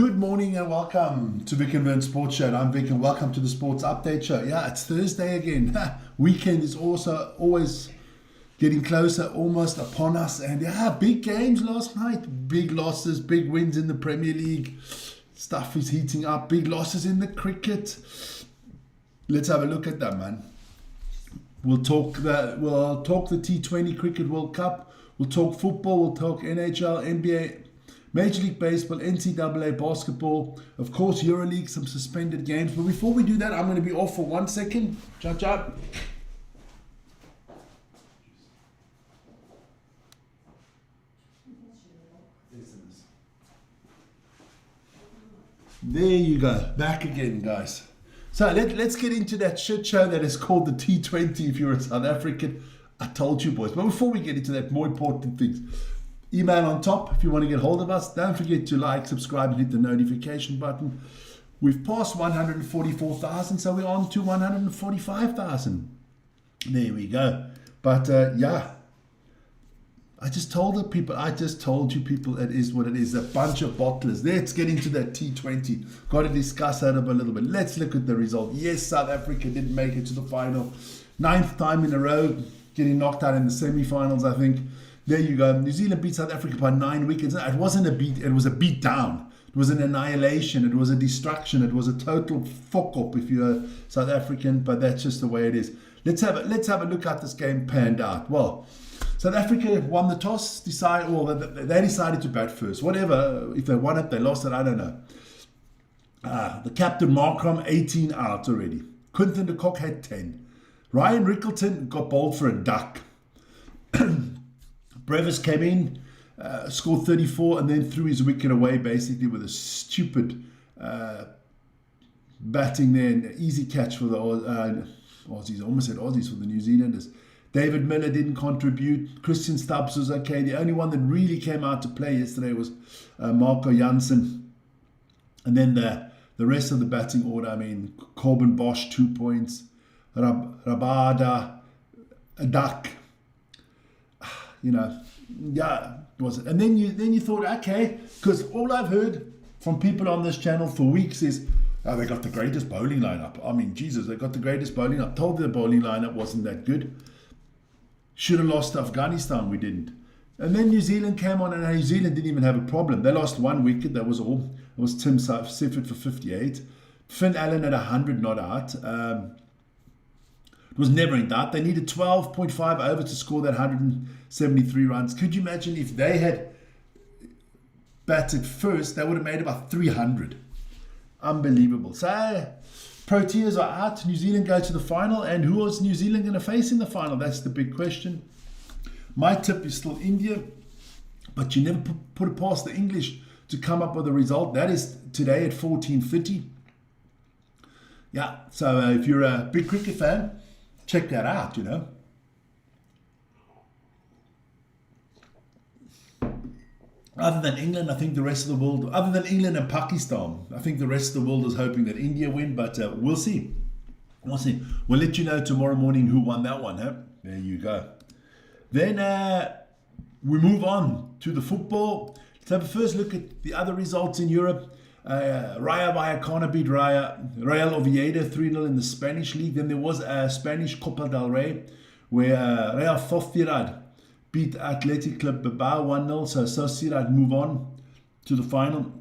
Good morning and welcome to Vic and Vern Sports Show. I'm Vic and welcome to the Sports Update Show. Yeah, it's Thursday again. Weekend is also always getting closer, almost upon us. And yeah, big games last night. Big losses, big wins in the Premier League. Stuff is heating up. Big losses in the cricket. Let's have a look at that, man. We'll talk the T20 Cricket World Cup. We'll talk football. We'll talk NHL, NBA, Major League Baseball, NCAA basketball, of course EuroLeague, some suspended games. But before we do that, I'm going to be off for 1 second. Chop. There you go. Back again, guys. So let's get into that shit show that is called the T20 if you're a South African. I told you, boys. But before we get into that, more important things. Email on top if you want to get hold of us. Don't forget to like, subscribe, and hit the notification button. We've passed 144,000, so we're on to 145,000. There we go. But yeah, I just told you people, it is what it is. A bunch of bottlers. Let's get into that T20. Got to discuss that a little bit. Let's look at the result. Yes, South Africa didn't make it to the final. 9th time in a row, getting knocked out in the semi-finals, I think. There you go. New Zealand beat South Africa by 9 wickets. It wasn't a beat, it was a beat down. It was an annihilation. It was a destruction. It was a total fuck up if you're a South African, but that's just the way it is. Let's have a look at this game panned out. Well, South Africa won the toss, they decided to bat first. Whatever, if they won it, they lost it, I don't know. The captain Markram, 18 out already. Quinton de Kock had 10. Ryan Rickleton got bowled for a duck. Brevis came in, scored 34, and then threw his wicket away basically with a stupid batting there, and easy catch for the Aussies. Almost said Aussies, for the New Zealanders. David Miller didn't contribute. Christian Stubbs was okay. The only one that really came out to play yesterday was Marco Jansen. And then the rest of the batting order, I mean, Corbin Bosch, 2 points. Rabada, a duck. Yeah, was it? And then you thought, okay, because all I've heard from people on this channel for weeks is, oh, they got the greatest bowling lineup. I mean, Jesus, they got the greatest bowling lineup. Told the bowling lineup wasn't that good. Should have lost to Afghanistan, we didn't. And then New Zealand came on, and New Zealand didn't even have a problem. They lost 1 wicket, that was all. It was Tim Sifford for 58. Finn Allen at 100 not out. It was never in doubt. They needed 12.5 overs to score that 173 runs. Could you imagine if they had batted first, they would have made about 300. Unbelievable. So, Proteas are out. New Zealand go to the final. And who was New Zealand going to face in the final? That's the big question. My tip is still India. But you never put it past the English to come up with a result. That is today at 14:30. Yeah, so if you're a big cricket fan, check that out, Other than England, I think the rest of the world, other than England and Pakistan, I think the rest of the world is hoping that India win, but we'll see. We'll see. We'll let you know tomorrow morning who won that one, huh? There you go. Then we move on to the football. Let's have a first look at the other results in Europe. Rayo Vallecano beat Real Oviedo 3-0 in the Spanish league. Then there was a Spanish Copa del Rey where Real Sociedad beat Athletic Club Bilbao 1-0. So Sociedad move on to the final.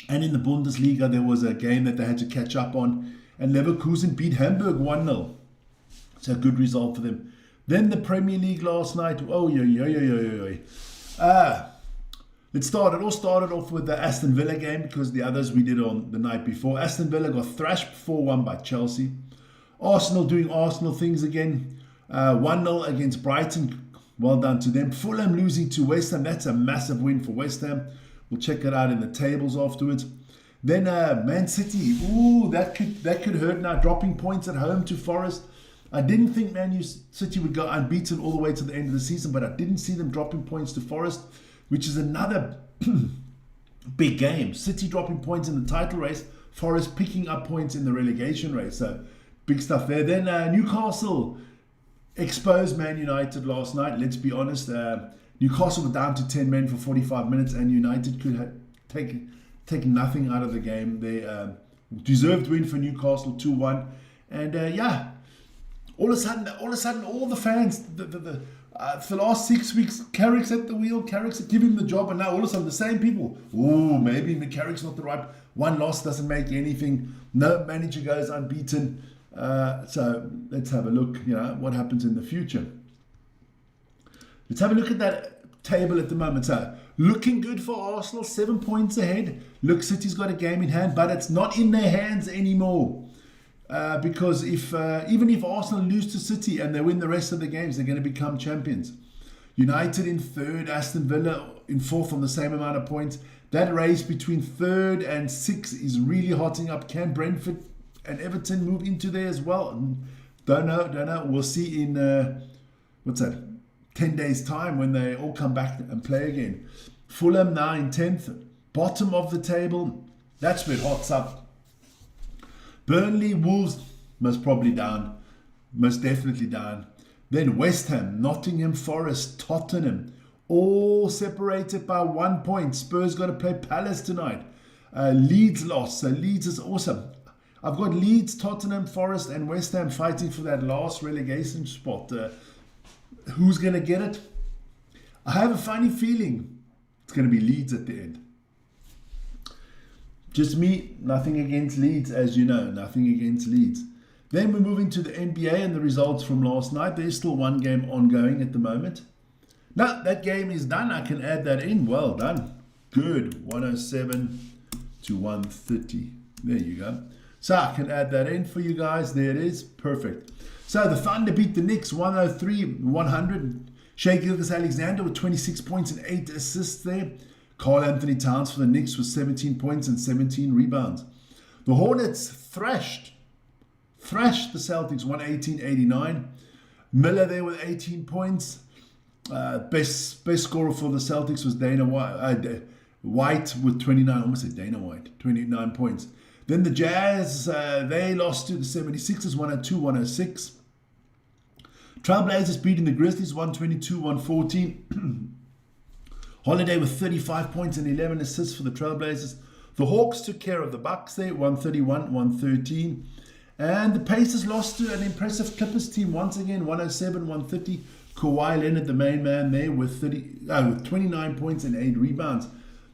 And in the Bundesliga there was a game that they had to catch up on, and Leverkusen beat Hamburg 1-0. It's a good result for them. Then the Premier League last night. It all started off with the Aston Villa game, because the others we did on the night before. Aston Villa got thrashed 4-1 by Chelsea. Arsenal doing Arsenal things again. 1-0 against Brighton. Well done to them. Fulham losing to West Ham. That's a massive win for West Ham. We'll check it out in the tables afterwards. Then Man City. Ooh, that could hurt now. Dropping points at home to Forest. I didn't think Man City would go unbeaten all the way to the end of the season, but I didn't see them dropping points to Forest, which is another big game. City dropping points in the title race, Forest picking up points in the relegation race. So big stuff there. Then Newcastle exposed Man United last night. Let's be honest. Newcastle were down to 10 men for 45 minutes, and United could take nothing out of the game. They deserved win for Newcastle 2-1. And yeah, all of a sudden, all the fans, for the last 6 weeks, Carrick's at the wheel, Carrick's giving him the job, and now all of a sudden the same people, oh, maybe Carrick's not the right, one loss doesn't make anything, no manager goes unbeaten. So let's have a look, what happens in the future. Let's have a look at that table at the moment. So looking good for Arsenal, 7 points ahead. Look, City's got a game in hand, but it's not in their hands anymore. Because even if Arsenal lose to City and they win the rest of the games, they're going to become champions. United in third, Aston Villa in fourth on the same amount of points. That race between third and sixth is really hotting up. Can Brentford and Everton move into there as well? Don't know. We'll see in 10 days time when they all come back and play again. Fulham now in 10th, bottom of the table. That's where it hots up. Burnley, Wolves, most probably down. Most definitely down. Then West Ham, Nottingham Forest, Tottenham, all separated by 1 point. Spurs got to play Palace tonight. Leeds lost, so Leeds is awesome. I've got Leeds, Tottenham, Forest and West Ham fighting for that last relegation spot. Who's going to get it? I have a funny feeling it's going to be Leeds at the end. Just me, nothing against Leeds, as you know, nothing against Leeds. Then we're moving to the NBA and the results from last night. There's still one game ongoing at the moment. Now, that game is done. I can add that in. Well done. Good. 107 to 130. There you go. So I can add that in for you guys. There it is. Perfect. So the Thunder beat the Knicks 103-100. Shai Gilgeous-Alexander with 26 points and 8 assists there. Karl Anthony Towns for the Knicks with 17 points and 17 rebounds. The Hornets thrashed the Celtics 118-89. Miller there with 18 points. Best scorer for the Celtics was Dana White with 29. I almost said Dana White, 29 points. Then the Jazz, they lost to the 76ers 102-106. Trailblazers beating the Grizzlies 122-114. Holiday with 35 points and 11 assists for the Trailblazers. The Hawks took care of the Bucks there, 131-113. And the Pacers lost to an impressive Clippers team once again, 107-130. Kawhi Leonard, the main man there, with 29 points and 8 rebounds.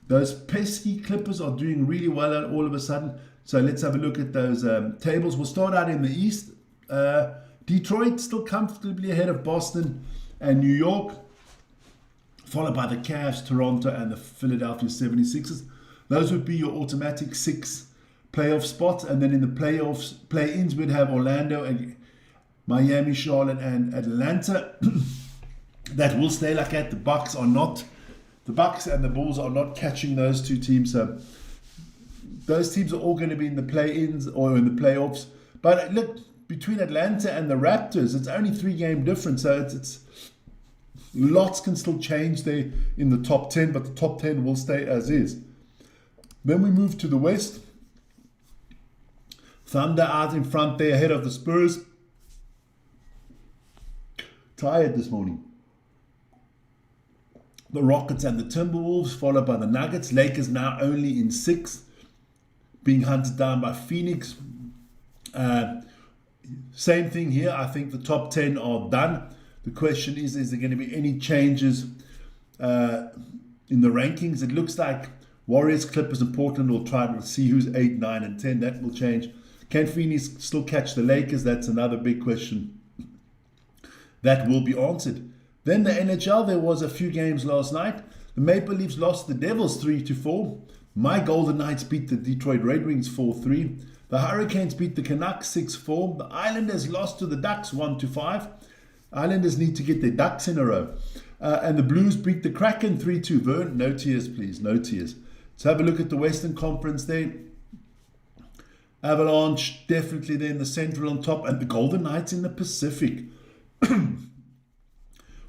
Those pesky Clippers are doing really well all of a sudden. So let's have a look at those tables. We'll start out in the East. Detroit still comfortably ahead of Boston and New York, followed by the Cavs, Toronto, and the Philadelphia 76ers. Those would be your automatic 6 playoff spots. And then in the play-ins, we'd have Orlando, and Miami, Charlotte, and Atlanta. That will stay like that. The Bucks and the Bulls are not catching those two teams. So those teams are all going to be in the play-ins or in the playoffs. But look, between Atlanta and the Raptors, it's only 3-game difference. So it's lots can still change there in the top 10, but the top 10 will stay as is. Then we move to the West. Thunder out in front there ahead of the Spurs. Tired this morning. The Rockets and the Timberwolves, followed by the Nuggets. Lakers now only in 6th, being hunted down by Phoenix. Same thing here. I think the top 10 are done. The question is there going to be any changes in the rankings? It looks like Warriors, Clippers, and Portland will try to see who's 8, 9, and 10. That will change. Can Phoenix still catch the Lakers? That's another big question that will be answered. Then the NHL, there was a few games last night. The Maple Leafs lost the Devils 3-4. My Golden Knights beat the Detroit Red Wings 4-3. The Hurricanes beat the Canucks 6-4. The Islanders lost to the Ducks 1-5. Islanders need to get their ducks in a row. And the Blues beat the Kraken 3-2. Vern, no tears, please. No tears. Let's have a look at the Western Conference there. Avalanche definitely there in the Central on top. And the Golden Knights in the Pacific.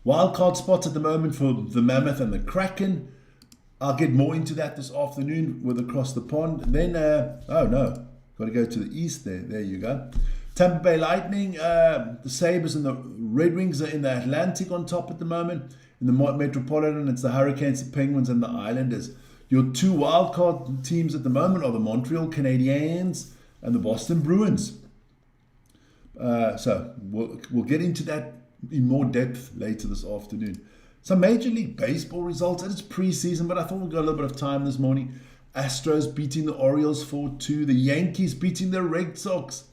Wildcard spots at the moment for the Mammoth and the Kraken. I'll get more into that this afternoon with Across the Pond. Then, got to go to the East there. There you go. Tampa Bay Lightning, the Sabres and the Red Wings are in the Atlantic on top at the moment. In the Metropolitan, it's the Hurricanes, the Penguins, and the Islanders. Your two wildcard teams at the moment are the Montreal Canadiens and the Boston Bruins. So we'll get into that in more depth later this afternoon. Some Major League Baseball results, and it's preseason, but I thought we'd got a little bit of time this morning. Astros beating the Orioles 4-2. The Yankees beating the Red Sox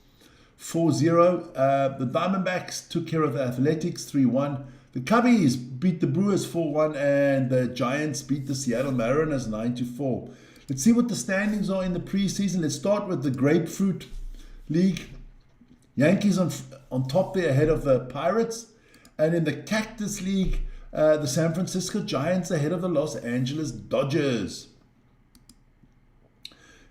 4-0. The Diamondbacks took care of the Athletics 3-1. The Cubbies beat the Brewers 4-1, and the Giants beat the Seattle Mariners 9-4. Let's see what the standings are in the preseason. Let's start with the Grapefruit League. Yankees on top there ahead of the Pirates. And in the Cactus League, the San Francisco Giants ahead of the Los Angeles Dodgers.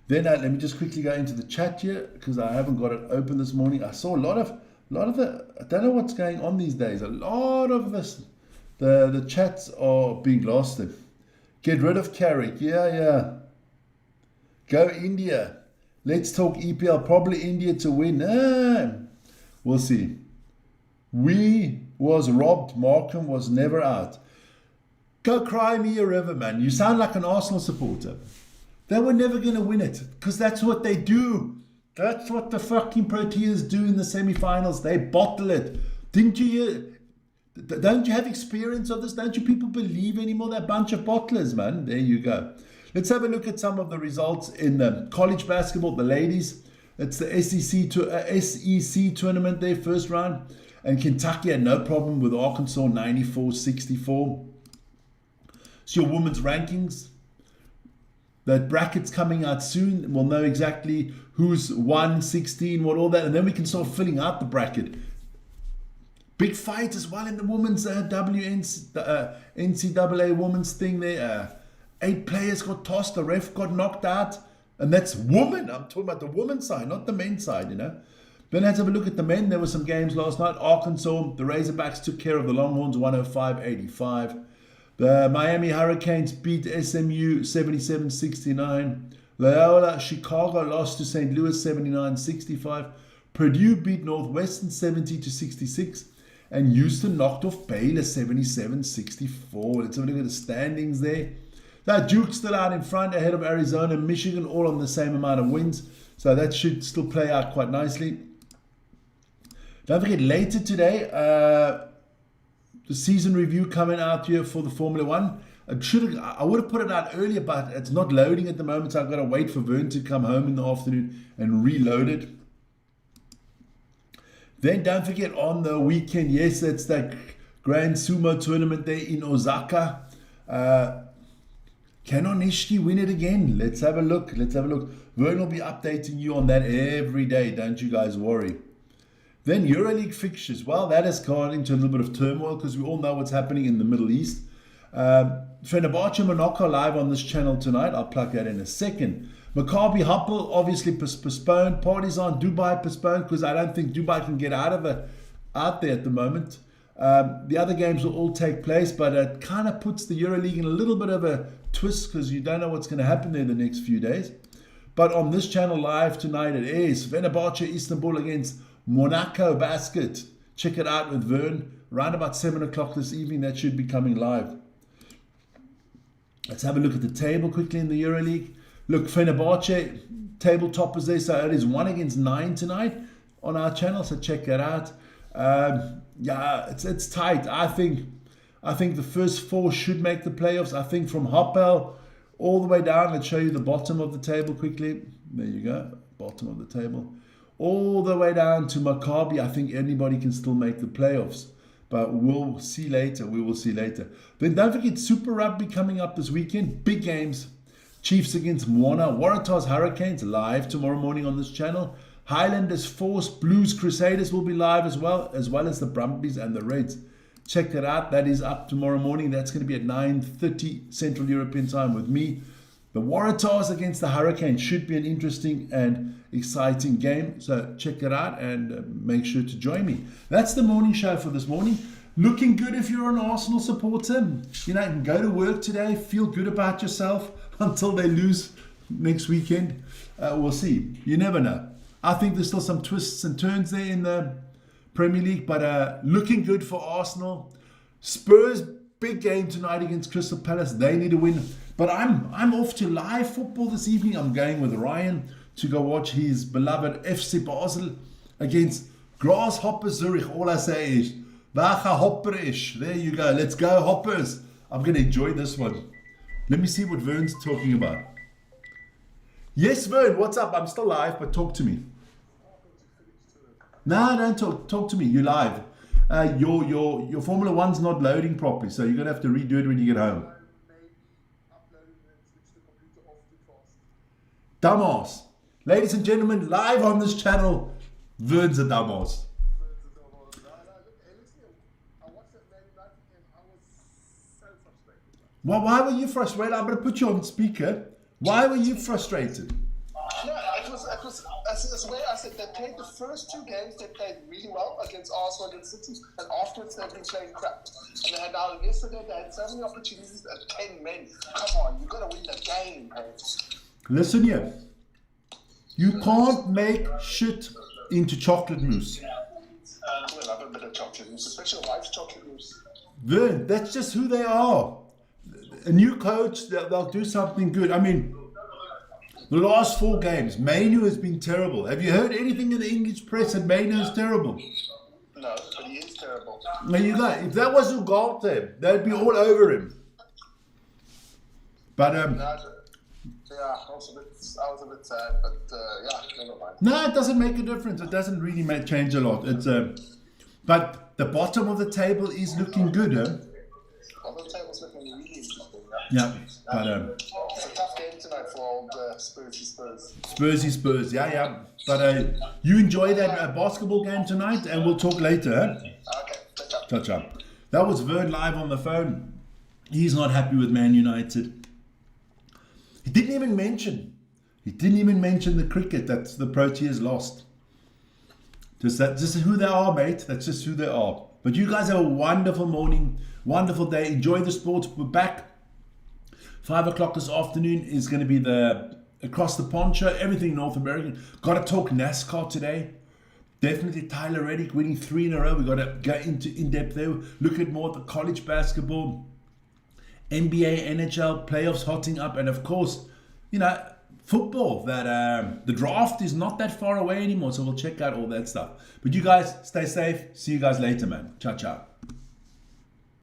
Then let me just quickly go into the chat here because I haven't got it open this morning. I saw a lot of the, I don't know what's going on these days. A lot of this, the chats are being lost. Get rid of Carrick. Yeah. Go India. Let's talk EPL. Probably India to win. We'll see. We was robbed. Markham was never out. Go cry me a river, man. You sound like an Arsenal supporter. They were never going to win it because that's what they do. That's what the fucking Proteas do in the semi-finals. They bottle it. Didn't you hear? Don't you have experience of this? Don't you people believe anymore? That bunch of bottlers, man. There you go. Let's have a look at some of the results in the college basketball, the ladies. It's the SEC tournament there, first round. And Kentucky had no problem with Arkansas, 94-64. So your women's rankings. That bracket's coming out soon. We'll know exactly who's 1, 16, what all that. And then we can start filling out the bracket. Big fight as well in the women's NCAA women's thing there. 8 players got tossed. The ref got knocked out. And that's women. I'm talking about the women's side, not the men's side, you know. Then let's have a look at the men. There were some games last night. Arkansas, the Razorbacks took care of the Longhorns 105-85. The Miami Hurricanes beat SMU 77-69. Loyola Chicago lost to St. Louis 79-65. Purdue beat Northwestern 70-66. And Houston knocked off Baylor 77-64. Let's have a look at the standings there. Now Duke's still out in front ahead of Arizona, Michigan, all on the same amount of wins. So that should still play out quite nicely. Don't forget, later today, the season review coming out here for the Formula One. I would have put it out earlier, but it's not loading at the moment, so I've got to wait for Vern to come home in the afternoon and reload it. Then don't forget on the weekend, yes, it's that Grand Sumo tournament there in Osaka. Can Onishiki win it again? Let's have a look. Vern will be updating you on that every day. Don't you guys worry. Then EuroLeague fixtures. Well, that has gone into a little bit of turmoil because we all know what's happening in the Middle East. Fenerbahce Monaco live on this channel tonight. I'll plug that in a second. Maccabi Hapoel obviously postponed. Partizan Dubai postponed because I don't think Dubai can get out there at the moment. The other games will all take place, but it kind of puts the EuroLeague in a little bit of a twist because you don't know what's going to happen there the next few days. But on this channel live tonight it is Fenerbahce Istanbul against Monaco Basket. Check it out with Vern. Around about 7 o'clock this evening, that should be coming live. Let's have a look at the table quickly in the EuroLeague. Look, Fenerbahce, table toppers there. So it is 1-9 tonight on our channel. So check that out. Yeah, it's tight. I think the first 4 should make the playoffs. I think from Hapoel all the way down. Let's show you the bottom of the table quickly. There you go, bottom of the table. All the way down to Maccabi. I think anybody can still make the playoffs. But we'll see later. We will see later. Then don't forget Super Rugby coming up this weekend. Big games. Chiefs against Moana. Waratahs Hurricanes live tomorrow morning on this channel. Highlanders Force, Blues Crusaders will be live as well as the Brumbies and the Reds. Check that out. That is up tomorrow morning. That's going to be at 9:30 Central European time with me. The Waratahs against the Hurricanes should be an interesting and exciting game. So check it out and make sure to join me. That's the morning show for this morning. Looking good if you're an Arsenal supporter. You know, you can go to work today, feel good about yourself until they lose next weekend. We'll see. You never know. I think there's still some twists and turns there in the Premier League, but looking good for Arsenal. Spurs big game tonight against Crystal Palace. They need a win. But I'm off to live football this evening. I'm going with Ryan to go watch his beloved FC Basel against Grasshopper Zurich. All I say is, Wacha Hopperish. There you go. Let's go, Hoppers. I'm going to enjoy this one. Let me see what Vern's talking about. Yes, Vern, what's up? I'm still live, but talk to me. No, don't talk. Talk to me. You're live. Your Formula One's not loading properly, so you're going to have to redo it when you get home. Dumbass. Ladies and gentlemen, live on this channel, Vern's a dumbass. Well, why were you frustrated? I'm going to put you on speaker. Why were you frustrated? No, it was the way I said they played the first two games, they played really well against Arsenal, against City, and afterwards they've been playing crap. And they had now yesterday they had so many opportunities at 10 men. Come on, you've got to win the game, man. Listen here. You can't make shit into chocolate mousse. I love a bit of chocolate mousse, especially wife's chocolate mousse. Vern, that's just who they are. A new coach, they'll do something good. I mean, the last 4 games, Manu has been terrible. Have you heard anything in the English press that Manu is terrible? No, but he is terrible. There you go. If that was Ugarte, they'd be all over him. But yeah, I was a bit sad, but yeah, never mind. No, it doesn't make a difference. It doesn't really change a lot. It's but the bottom of the table is looking good, huh? Well, the table's looking really interesting. Yeah, but it's a tough game tonight for old Spurs. Spurs. Yeah. But you enjoy that basketball game tonight, and we'll talk later. Huh? Okay, Ciao. That was Vern live on the phone. He's not happy with Man United. He didn't even mention the cricket that the Proteas lost. Just who they are, mate. That's just who they are. But you guys have a wonderful morning, wonderful day. Enjoy the sport. We're back. 5 o'clock this afternoon is going to be the Across the Pond show. Everything North American. Got to talk NASCAR today. Definitely Tyler Reddick winning 3 in a row. We've got to go into in-depth there. Look at more at the college basketball, NBA, NHL, playoffs hotting up. And of course, football. That the draft is not that far away anymore. So we'll check out all that stuff. But you guys stay safe. See you guys later, man. Ciao.